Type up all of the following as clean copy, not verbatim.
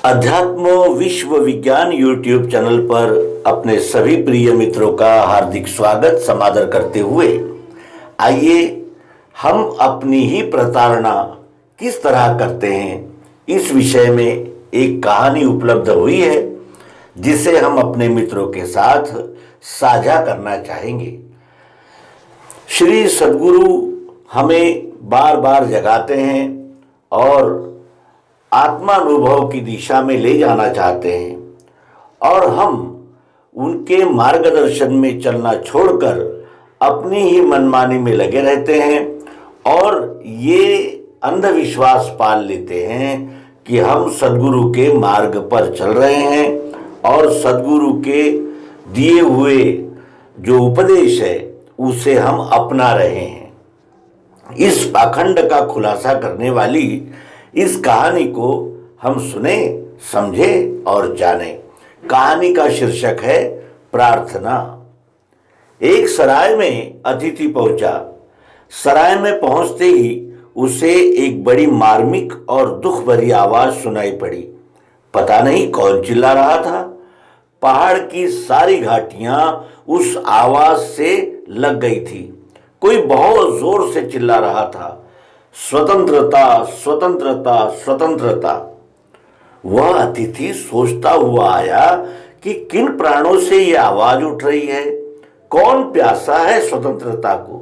अध्यात्म विश्व विज्ञान यूट्यूब चैनल पर अपने सभी प्रिय मित्रों का हार्दिक स्वागत समादर करते हुए आइए हम अपनी ही प्रताड़ना किस तरह करते हैं इस विषय में एक कहानी उपलब्ध हुई है जिसे हम अपने मित्रों के साथ साझा करना चाहेंगे। श्री सद्गुरु हमें बार बार जगाते हैं और आत्मानुभव की दिशा में ले जाना चाहते हैं और हम उनके मार्गदर्शन में चलना छोड़कर अपनी ही मनमानी में लगे रहते हैं और ये अंधविश्वास पाल लेते हैं कि हम सद्गुरु के मार्ग पर चल रहे हैं और सद्गुरु के दिए हुए जो उपदेश है उसे हम अपना रहे हैं। इस पाखंड का खुलासा करने वाली इस कहानी को हम सुने, समझे और जाने। कहानी का शीर्षक है प्रार्थना। एक सराय में अतिथि पहुंचा। सराय में पहुंचते ही उसे एक बड़ी मार्मिक और दुख भरी आवाज सुनाई पड़ी। पता नहीं कौन चिल्ला रहा था। पहाड़ की सारी घाटियां उस आवाज से लग गई थी। कोई बहुत जोर से चिल्ला रहा था, स्वतंत्रता स्वतंत्रता स्वतंत्रता। वह अतिथि सोचता हुआ आया कि किन प्राणों से यह आवाज उठ रही है। कौन प्यासा है स्वतंत्रता को,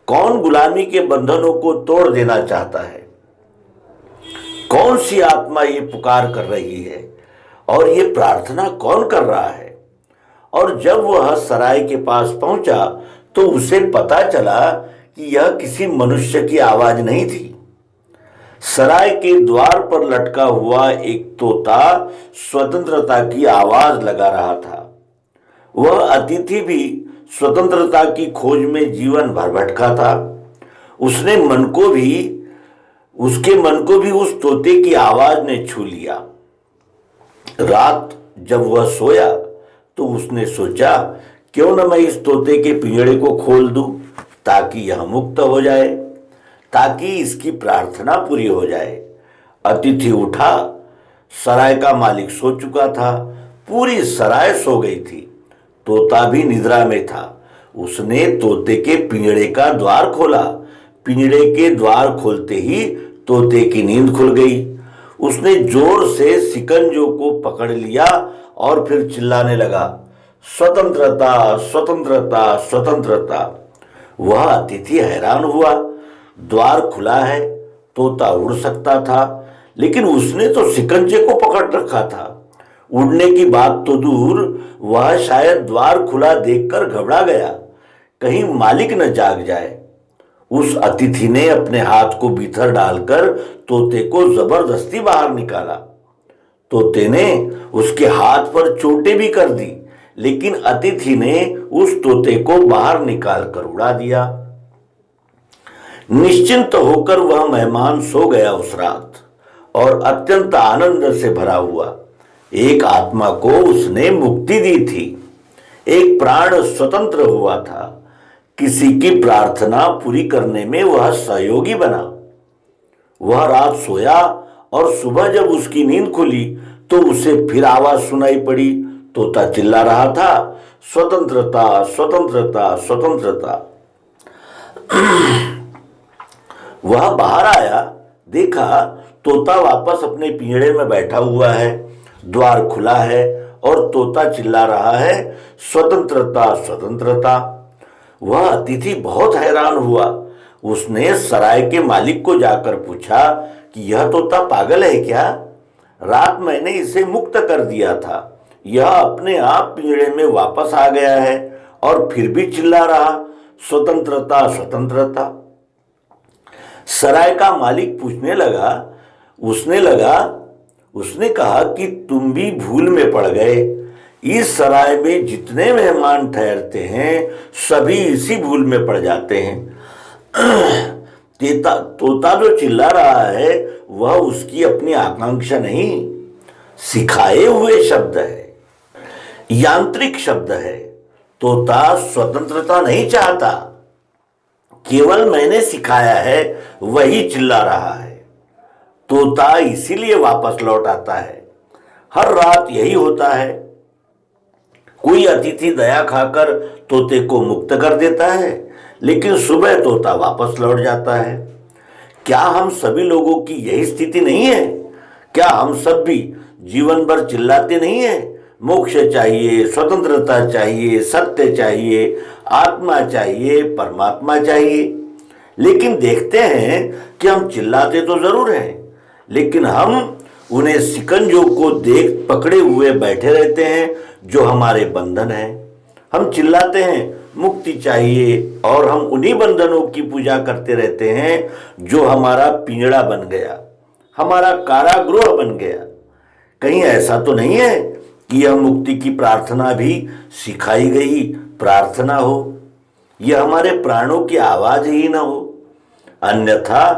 कौन गुलामी के बंधनों को तोड़ देना चाहता है। कौन सी आत्मा ये पुकार कर रही है और ये प्रार्थना कौन कर रहा है। और जब वह सराय के पास पहुंचा तो उसे पता चला कि यह किसी मनुष्य की आवाज नहीं थी। सराय के द्वार पर लटका हुआ एक तोता स्वतंत्रता की आवाज लगा रहा था। वह अतिथि भी स्वतंत्रता की खोज में जीवन भर भटका था। उसके मन को भी उस तोते की आवाज ने छू लिया। रात जब वह सोया तो उसने सोचा, क्यों न मैं इस तोते के पिंजड़े को खोल दूं ताकि यह मुक्त हो जाए, ताकि इसकी प्रार्थना पूरी हो जाए। अतिथि उठा। सराय का मालिक सो चुका था। पूरी सराय सो गई थी। तोता भी निद्रा में था। उसने तोते के पिंजड़े का द्वार खोला। पिंजड़े के द्वार खोलते ही तोते की नींद खुल गई। उसने जोर से शिकंजों को पकड़ लिया और फिर चिल्लाने लगा, स्वतंत्रता स्वतंत्रता स्वतंत्रता। वह अतिथि हैरान हुआ। द्वार खुला है, तोता उड़ सकता था, लेकिन उसने तो शिकंजे को पकड़ रखा था। उड़ने की बात तो दूर, वह शायद द्वार खुला देखकर घबरा गया, कहीं मालिक न जाग जाए। उस अतिथि ने अपने हाथ को भीतर डालकर तोते को जबरदस्ती बाहर निकाला। तोते ने उसके हाथ पर चोटें भी कर दी, लेकिन अतिथि ने उस तोते को बाहर निकालकर उड़ा दिया। निश्चिंत होकर वह मेहमान सो गया उस रात और अत्यंत आनंद से भरा हुआ। एक आत्मा को उसने मुक्ति दी थी। एक प्राण स्वतंत्र हुआ था। किसी की प्रार्थना पूरी करने में वह सहयोगी बना। वह रात सोया और सुबह जब उसकी नींद खुली तो उसे फिर आवाज सुनाई पड़ी। तोता चिल्ला रहा था, स्वतंत्रता स्वतंत्रता स्वतंत्रता। वह बाहर आया, देखा तोता वापस अपने पिंजड़े में बैठा हुआ है। द्वार खुला है और तोता चिल्ला रहा है, स्वतंत्रता स्वतंत्रता। वह अतिथि बहुत हैरान हुआ। उसने सराय के मालिक को जाकर पूछा कि यह तोता पागल है क्या? रात मैंने इसे मुक्त कर दिया था, यह अपने आप पिंजड़े में वापस आ गया है और फिर भी चिल्ला रहा, स्वतंत्रता स्वतंत्रता। सराय का मालिक पूछने लगा, उसने कहा कि तुम भी भूल में पड़ गए। इस सराय में जितने मेहमान ठहरते हैं सभी इसी भूल में पड़ जाते हैं। तोता जो चिल्ला रहा है वह उसकी अपनी आकांक्षा नहीं, सिखाए हुए शब्द है, यांत्रिक शब्द है। तोता स्वतंत्रता नहीं चाहता, केवल मैंने सिखाया है वही चिल्ला रहा है। तोता इसीलिए वापस लौट आता है। हर रात यही होता है। कोई अतिथि दया खाकर तोते को मुक्त कर देता है, लेकिन सुबह तोता वापस लौट जाता है। क्या हम सभी लोगों की यही स्थिति नहीं है? क्या हम सब भी जीवन भर चिल्लाते नहीं है, मोक्ष चाहिए, स्वतंत्रता चाहिए, सत्य चाहिए, आत्मा चाहिए, परमात्मा चाहिए? लेकिन देखते हैं कि हम चिल्लाते तो जरूर हैं, लेकिन हम उन्हें शिकंजों को देख पकड़े हुए बैठे रहते हैं जो हमारे बंधन है। हम चिल्लाते हैं मुक्ति चाहिए, और हम उन्हीं बंधनों की पूजा करते रहते हैं जो हमारा पिंजड़ा बन गया, हमारा कारागृह बन गया। कहीं ऐसा तो नहीं है कि यह मुक्ति की प्रार्थना भी सिखाई गई प्रार्थना हो, यह हमारे प्राणों की आवाज ही ना हो? अन्यथा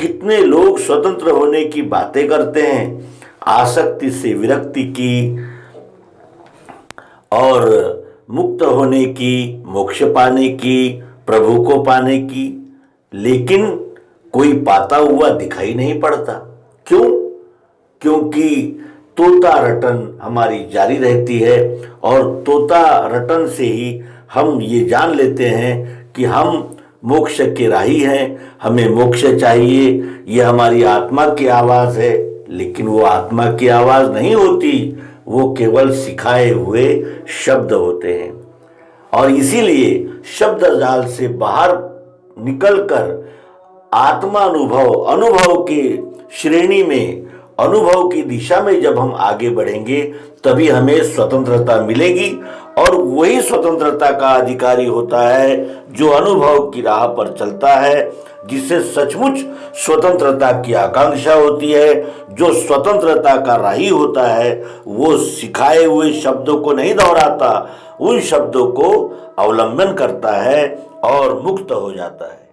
कितने लोग स्वतंत्र होने की बातें करते हैं, आसक्ति से विरक्ति की, और मुक्त होने की, मोक्ष पाने की, प्रभु को पाने की, लेकिन कोई पाता हुआ दिखाई नहीं पड़ता। क्यों? क्योंकि तोता रटन हमारी जारी रहती है, और तोता रटन से ही हम ये जान लेते हैं कि हम मोक्ष के राही हैं, हमें मोक्ष चाहिए। ये हमारी आत्मा की आवाज है, लेकिन वो आत्मा की आवाज नहीं होती, वो केवल सिखाए हुए शब्द होते हैं। और इसीलिए शब्द जाल से बाहर निकलकर अनुभव की श्रेणी में, अनुभव की दिशा में जब हम आगे बढ़ेंगे, तभी हमें स्वतंत्रता मिलेगी। और वही स्वतंत्रता का अधिकारी होता है जो अनुभव की राह पर चलता है, जिसे सचमुच स्वतंत्रता की आकांक्षा होती है। जो स्वतंत्रता का राही होता है, वो सिखाए हुए शब्दों को नहीं दोहराता, उन शब्दों को अवलंबन करता है और मुक्त हो जाता है।